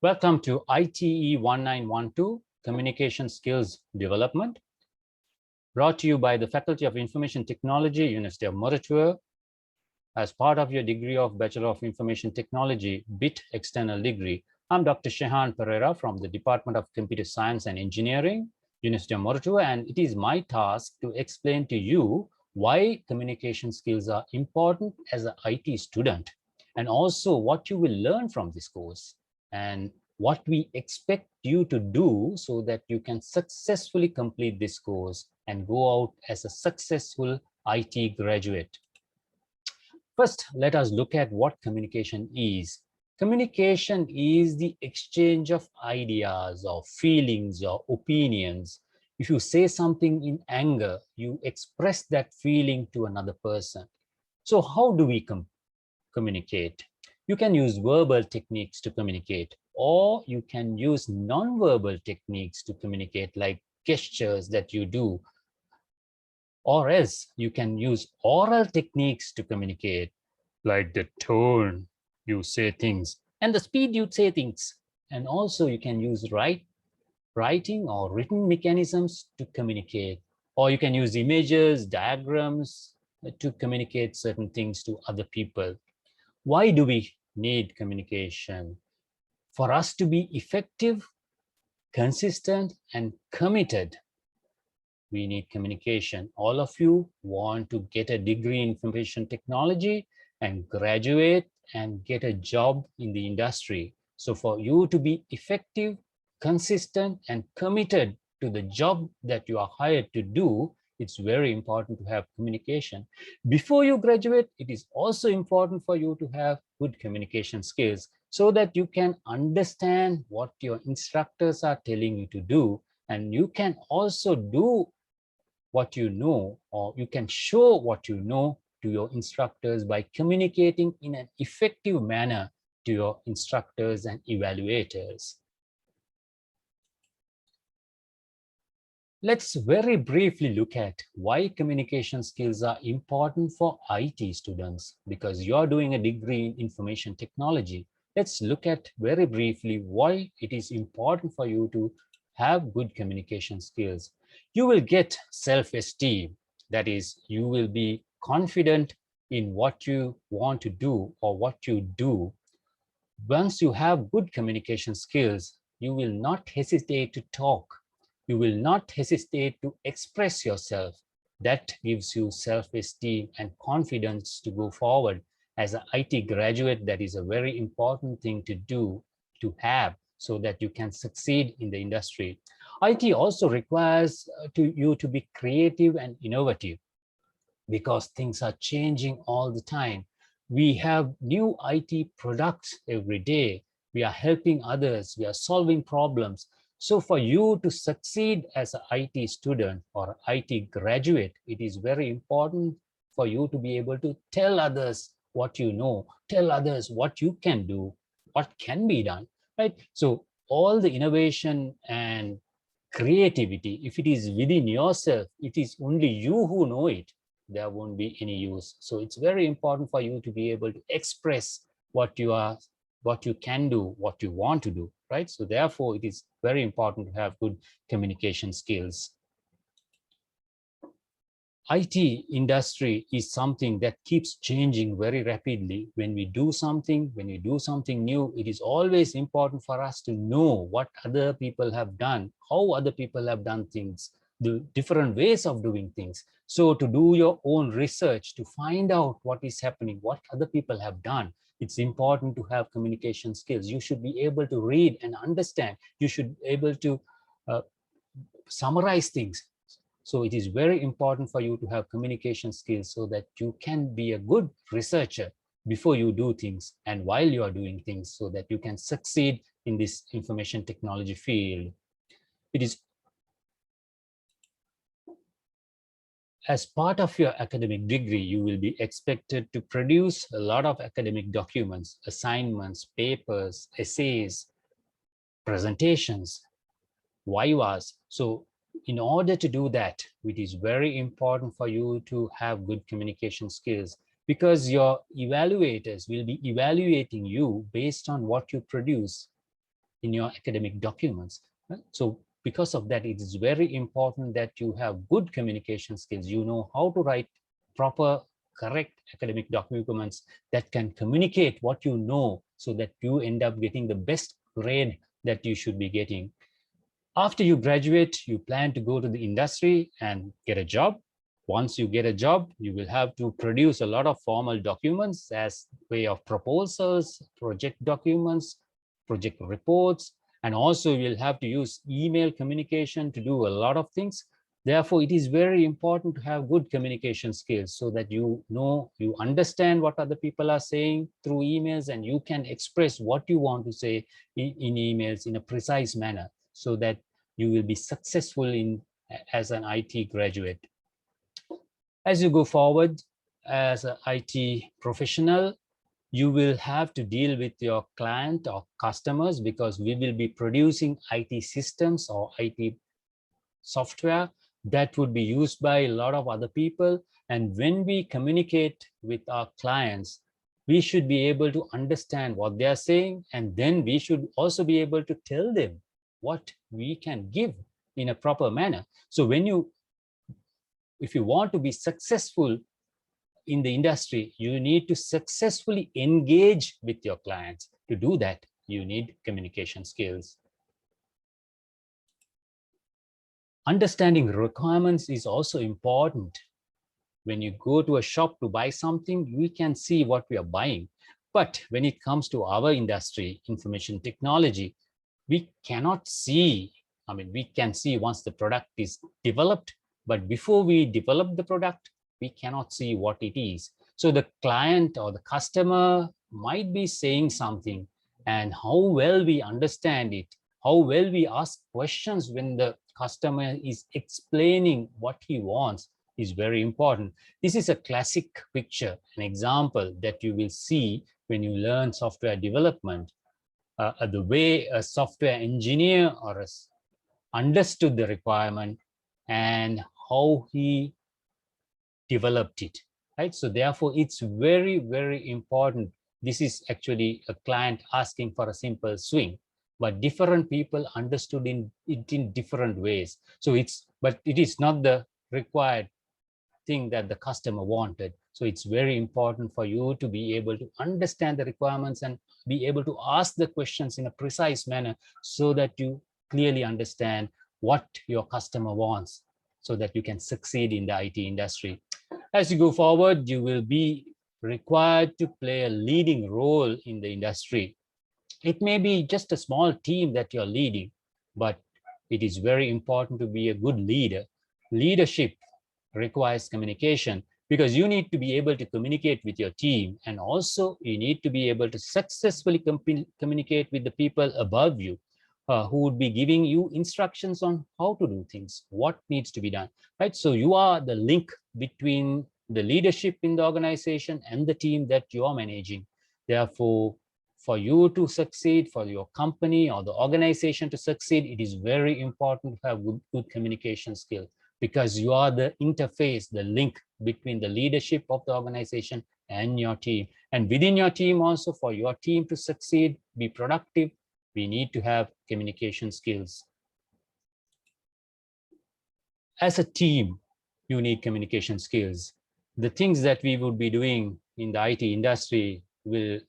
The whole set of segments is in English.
Welcome to ITE 1912, Communication Skills Development, brought to you by the Faculty of Information Technology, University of Moratuwa, as part of your degree of Bachelor of Information Technology, BIT external degree. I'm Dr. Shehan Pereira from the Department of Computer Science and Engineering, University of Moratuwa, and it is my task to explain to you why communication skills are important as an IT student, and also what you will learn from this course, and what we expect you to do so that you can successfully complete this course and go out as a successful IT graduate. First, let us look at what communication is. Communication is the exchange of ideas or feelings or opinions. If you say something in anger, you express that feeling to another person. So how do we communicate? You can use verbal techniques to communicate, or you can use non-verbal techniques to communicate, like gestures that you do, or else you can use oral techniques to communicate, like the tone you say things and the speed you say things. And also you can use writing or written mechanisms to communicate, or you can use images, diagrams to communicate certain things to other people. Why do we need communication? For us to be effective, consistent, and committed, we need communication. All of you want to get a degree in information technology and graduate and get a job in the industry. So for you to be effective, consistent, and committed to the job that you are hired to do, it's very important to have communication. Before you graduate, it is also important for you to have good communication skills so that you can understand what your instructors are telling you to do, and you can also do what you know, or you can show what you know to your instructors by communicating in an effective manner to your instructors and evaluators. Let's very briefly look at why communication skills are important for IT students, because you're doing a degree in information technology. Let's look at very briefly why it is important for you to have good communication skills. You will get self-esteem. That is, you will be confident in what you want to do or what you do. Once you have good communication skills, you will not hesitate to talk. You will not hesitate to express yourself. That gives you self-esteem and confidence to go forward. As an IT graduate, that is a very important thing to do, to have, so that you can succeed in the industry. IT also requires you to be creative and innovative, because things are changing all the time. We have new IT products every day. We are helping others. We are solving problems. So for you to succeed as an IT student or IT graduate, it is very important for you to be able to tell others what you know, tell others what you can do, what can be done, right? So all the innovation and creativity, if it is within yourself, it is only you who know it, there won't be any use. So it's very important for you to be able to express what you are, what you can do, what you want to do, right? So therefore, it is very important to have good communication skills. IT industry is something that keeps changing very rapidly. When we do something new, it is always important for us to know what other people have done, how other people have done things, the different ways of doing things. So to do your own research, to find out what is happening, what other people have done, it's important to have communication skills. You should be able to read and understand. You should be able to summarize things. So it is very important for you to have communication skills so that you can be a good researcher before you do things and while you are doing things, so that you can succeed in this information technology field. It is as part of your academic degree, you will be expected to produce a lot of academic documents, assignments, papers, essays, presentations, vivas. So in order to do that, it is very important for you to have good communication skills, because your evaluators will be evaluating you based on what you produce. in your academic documents. Right? So because of that, it is very important that you have good communication skills. You know how to write proper, correct academic documents that can communicate what you know, so that you end up getting the best grade that you should be getting. After you graduate, you plan to go to the industry and get a job. Once you get a job, you will have to produce a lot of formal documents as way of proposals, project documents, project reports, and also you'll have to use email communication to do a lot of things. Therefore, it is very important to have good communication skills, so that you know, you understand what other people are saying through emails, and you can express what you want to say in emails in a precise manner, so that you will be successful as an IT graduate. As you go forward as an IT professional, you will have to deal with your client or customers, because we will be producing IT systems or IT software that would be used by a lot of other people. And when we communicate with our clients, we should be able to understand what they are saying, and then we should also be able to tell them what we can give in a proper manner. So if you want to be successful in the industry, you need to successfully engage with your clients. To do that, you need communication skills. Understanding requirements is also important. When you go to a shop to buy something, we can see what we are buying. But when it comes to our industry, information technology, we cannot see. I mean, we can see once the product is developed, but before we develop the product, we cannot see what it is. So the client or the customer might be saying something, and how well we understand it, how well we ask questions when the customer is explaining what he wants, is very important. This is a classic picture, an example that you will see when you learn software development. The way a software engineer understood the requirement and how he developed it, right? So therefore, it's very, very important. This is actually a client asking for a simple swing, but different people understood it in different ways. So but it is not the required thing that the customer wanted. So it's very important for you to be able to understand the requirements and be able to ask the questions in a precise manner, so that you clearly understand what your customer wants, so that you can succeed in the IT industry. As you go forward, you will be required to play a leading role in the industry. It may be just a small team that you're leading, but it is very important to be a good leader. Leadership requires communication, because you need to be able to communicate with your team, and also you need to be able to successfully communicate with the people above you, who would be giving you instructions on how to do things, what needs to be done, right? So you are the link between the leadership in the organization and the team that you are managing. Therefore, for you to succeed, for your company or the organization to succeed, it is very important to have good communication skills, because you are the interface, the link between the leadership of the organization and your team. And within your team also, for your team to succeed, be productive, we need to have communication skills. As a team, you need communication skills. The things that we would be doing in the IT industry will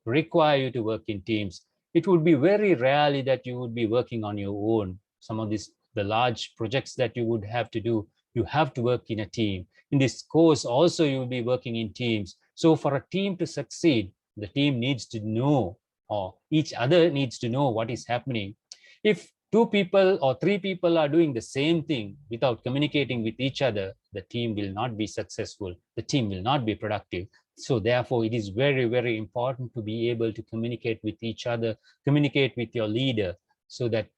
require you to work in teams. It would be very rarely that you would be working on your own. Some of the large projects that you would have to do, you have to work in a team. In this course also, you will be working in teams. So for a team to succeed, the team needs to know, or each other needs to know what is happening. If 2 people or 3 people are doing the same thing without communicating with each other, the team will not be successful. The team will not be productive. So therefore, it is very, very important to be able to communicate with each other, communicate with your leader, so that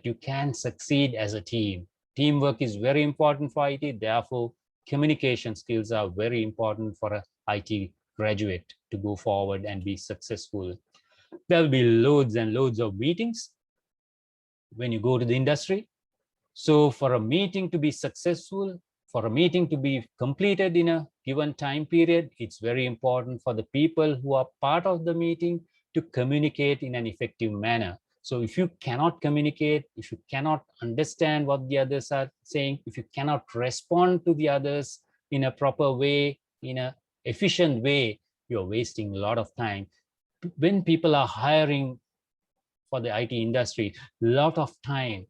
you can succeed as a team. Teamwork is very important for IT. Therefore, communication skills are very important for an IT graduate to go forward and be successful. There'll be loads and loads of meetings when you go to the industry. So for a meeting to be successful, for a meeting to be completed in a given time period, it's very important for the people who are part of the meeting to communicate in an effective manner. So if you cannot communicate, if you cannot understand what the others are saying, if you cannot respond to the others in a proper way, in a efficient way, you're wasting a lot of time. When people are hiring for the IT industry, a lot of time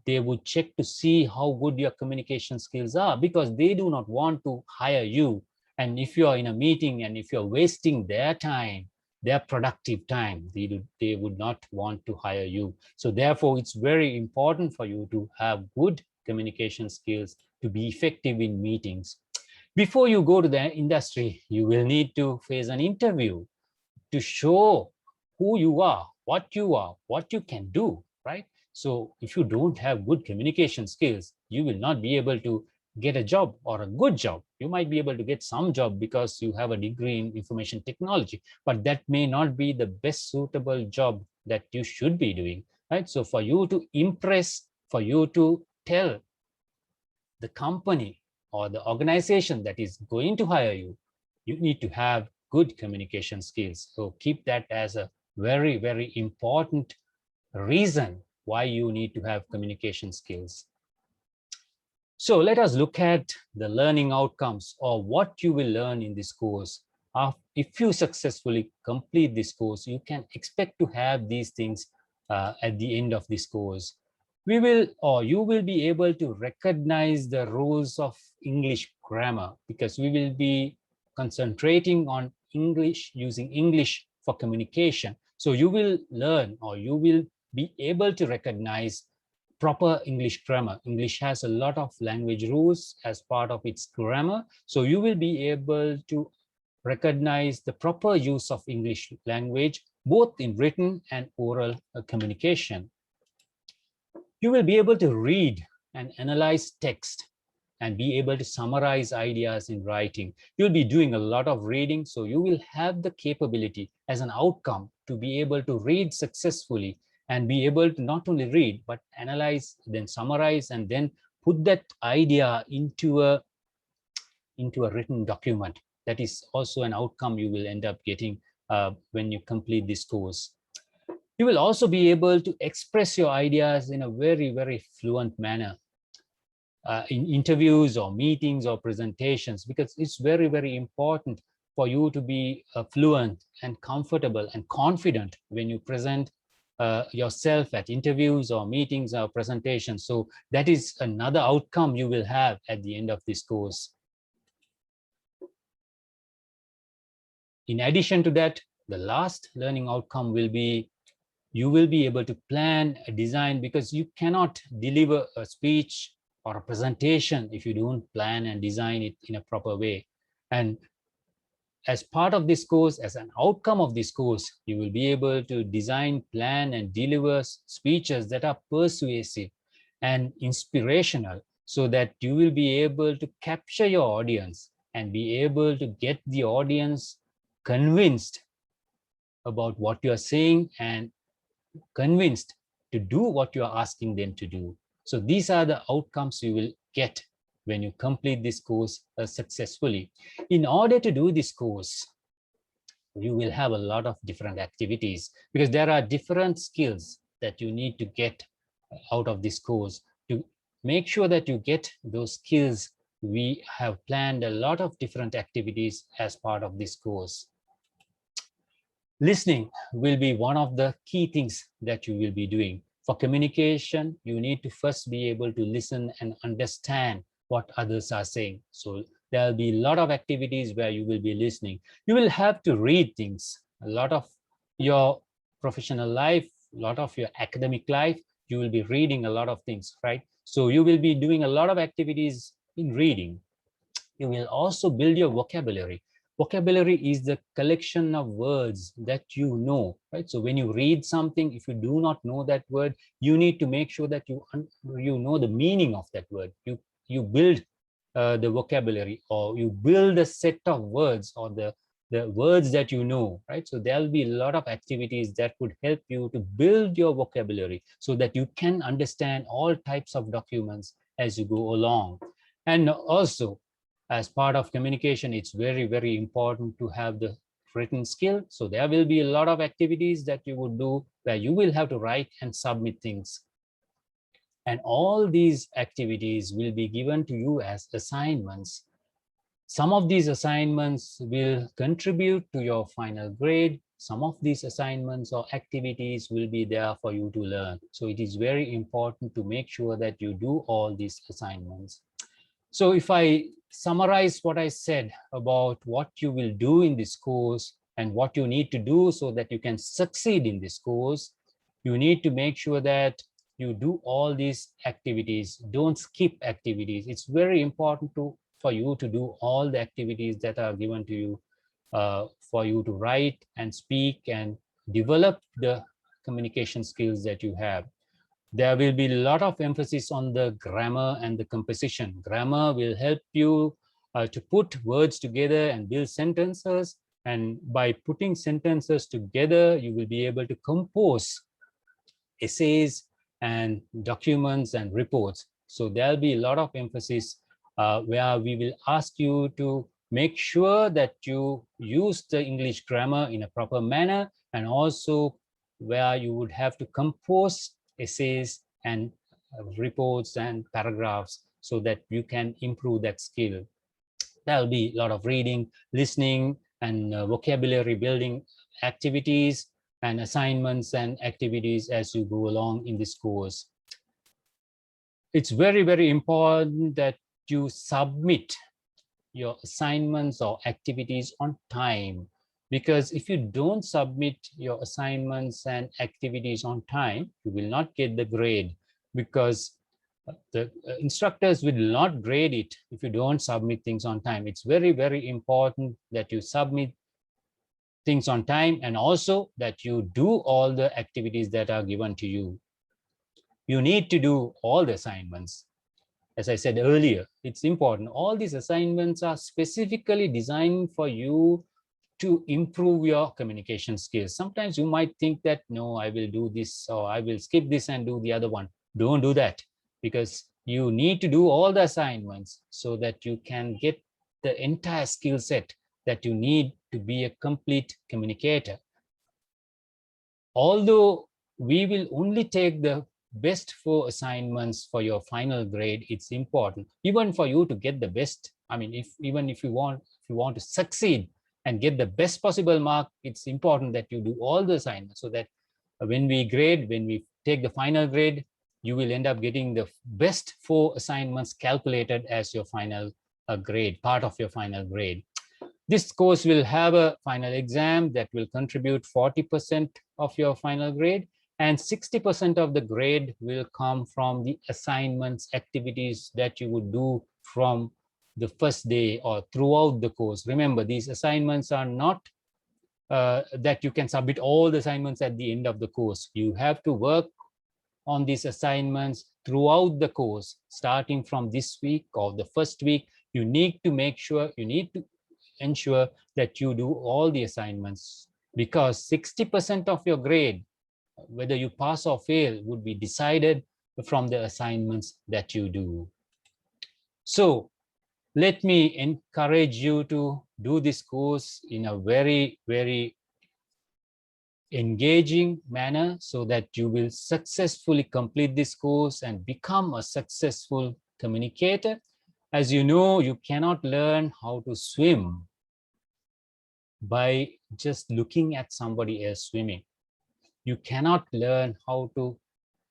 they would check to see how good your communication skills are, because they do not want to hire you. And if you are in a meeting and if you're wasting their time, their productive time, they would not want to hire you. So therefore, it's very important for you to have good communication skills to be effective in meetings. Before you go to the industry, you will need to face an interview to show who you are, what you can do, right? So if you don't have good communication skills, you will not be able to get a job or a good job. You might be able to get some job because you have a degree in information technology, but that may not be the best suitable job that you should be doing, right? So for you to impress, for you to tell the company or the organization that is going to hire you, you need to have good communication skills. So keep that as a very, very important reason why you need to have communication skills. So let us look at the learning outcomes, or what you will learn in this course. If you successfully complete this course, you can expect to have these things at the end of this course. We will, or you will be able to recognize the rules of English grammar, because we will be concentrating on English, using English for communication. So you will learn, or you will be able to recognize proper English grammar. English has a lot of language rules as part of its grammar. So you will be able to recognize the proper use of English language, both in written and oral communication. You will be able to read and analyze text and be able to summarize ideas in writing. You'll be doing a lot of reading, so you will have the capability as an outcome to be able to read successfully and be able to not only read, but analyze, then summarize, and then put that idea into a written document. That is also an outcome you will end up getting when you complete this course. You will also be able to express your ideas in a very, very fluent manner in interviews or meetings or presentations, because it's very, very important for you to be fluent and comfortable and confident when you present yourself at interviews or meetings or presentations. So that is another outcome you will have at the end of this course. In addition to that, the last learning outcome will be you will be able to plan a design, because you cannot deliver a speech or a presentation if you don't plan and design it in a proper way. And as part of this course, as an outcome of this course, you will be able to design, plan, and deliver speeches that are persuasive and inspirational, so that you will be able to capture your audience and be able to get the audience convinced about what you are saying and convinced to do what you are asking them to do. So these are the outcomes you will get when you complete this course successfully. In order to do this course, you will have a lot of different activities, because there are different skills that you need to get out of this course. To make sure that you get those skills, we have planned a lot of different activities as part of this course. Listening will be one of the key things that you will be doing. For communication, you need to first be able to listen and understand what others are saying. So there'll be a lot of activities where you will be listening. You will have to read things. A lot of your professional life, a lot of your academic life, you will be reading a lot of things, right? So you will be doing a lot of activities in reading. You will also build your vocabulary. Vocabulary is the collection of words that you know, right? So when you read something, if you do not know that word, you need to make sure that you know the meaning of that word. You build the vocabulary, or you build a set of words, or the words that you know, right? So there'll be a lot of activities that would help you to build your vocabulary so that you can understand all types of documents as you go along. And also, as part of communication, it's very, very important to have the written skill. So there will be a lot of activities that you would do where you will have to write and submit things. And all these activities will be given to you as assignments. Some of these assignments will contribute to your final grade. Some of these assignments or activities will be there for you to learn. So it is very important to make sure that you do all these assignments. So if I summarize what I said about what you will do in this course and what you need to do so that you can succeed in this course, you need to make sure that you do all these activities. Don't skip activities. It's very important for you to do all the activities that are given to you, for you to write and speak and develop the communication skills that you have. There will be a lot of emphasis on the grammar and the composition. Grammar will help you to put words together and build sentences. And by putting sentences together, you will be able to compose essays and documents and reports. So there'll be a lot of emphasis where we will ask you to make sure that you use the English grammar in a proper manner, and also where you would have to compose essays and reports and paragraphs so that you can improve that skill. There'll be a lot of reading, listening, and vocabulary building activities and assignments and activities as you go along in this course. It's very, very important that you submit your assignments or activities on time, because if you don't submit your assignments and activities on time, you will not get the grade, because the instructors will not grade it if you don't submit things on time. It's very, very important that you submit things on time, and also that you do all the activities that are given to you. You need to do all the assignments. As I said earlier, it's important. All these assignments are specifically designed for you to improve your communication skills. Sometimes you might think that, no, I will do this, or I will skip this and do the other one. Don't do that, because you need to do all the assignments so that you can get the entire skill set that you need to be a complete communicator. Although we will only take the best 4 assignments for your final grade, it's important even for you to get the best. I mean, even if you want to succeed and get the best possible mark, it's important that you do all the assignments, so that when we take the final grade, you will end up getting the best 4 assignments calculated as your final grade, part of your final grade. This course will have a final exam that will contribute 40% of your final grade, and 60% of the grade will come from the assignments, activities that you would do from the first day or throughout the course. Remember, these assignments are not that you can submit all the assignments at the end of the course. You have to work on these assignments throughout the course, starting from this week or the first week. You need to ensure that you do all the assignments, because 60% of your grade, whether you pass or fail, would be decided from the assignments that you do. So let me encourage you to do this course in a very, very engaging manner, so that you will successfully complete this course and become a successful communicator. As you know, you cannot learn how to swim by just looking at somebody else swimming. You cannot learn how to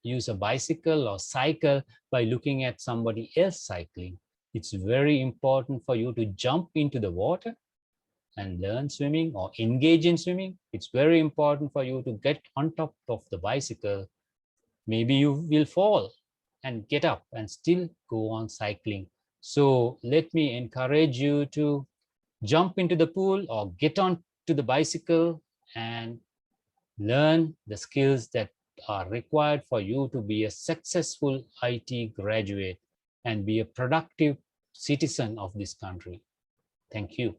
use a bicycle or cycle by looking at somebody else cycling. It's very important for you to jump into the water and learn swimming or engage in swimming. It's very important for you to get on top of the bicycle. Maybe you will fall and get up and still go on cycling. So let me encourage you to jump into the pool or get on to the bicycle and learn the skills that are required for you to be a successful IT graduate and be a productive citizen of this country. Thank you.